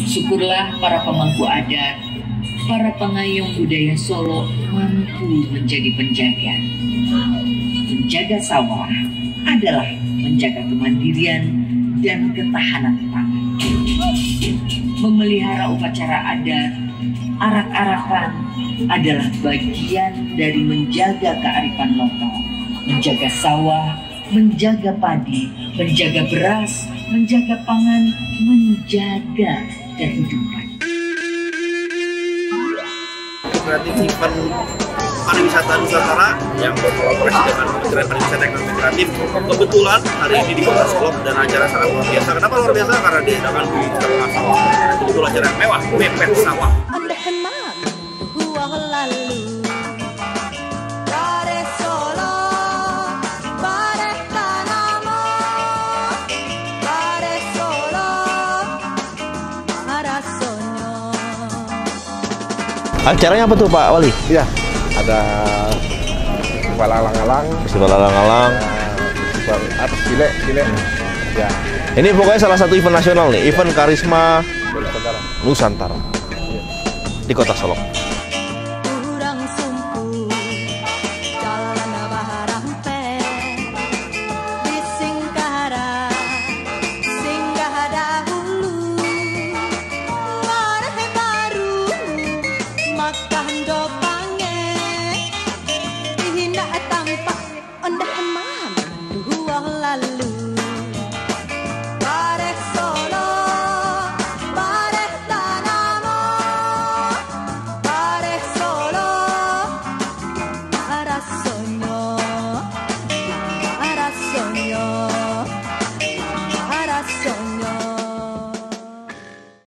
Syukurlah para pemangku adat, para pengayom budaya Solo mampu menjadi penjaga. Menjaga sawah adalah menjaga kemandirian dan ketahanan pangan. Memelihara upacara adat, arak-arakan adalah bagian dari menjaga kearifan lokal, menjaga sawah, menjaga padi, menjaga beras, menjaga pangan, menjaga kehidupan. Kreatif event pariwisata Nusantara yang berkolaborasi dengan Kementerian Pariwisata dan Ekonomi Kreatif. Kebetulan hari ini di Kota Solok dan acara sangat luar biasa. Kenapa luar biasa? Karena diadakan di tengah sawah. Betul acara yang mewah, mepet sawah. Acaranya apa tuh Pak Wali? Iya, ada festival alang-alang. Festival alang-alang. Festival atas gile. Ya. Ini pokoknya salah satu event nasional nih, event Karisma Nusantara. Nusantara di Kota Solok.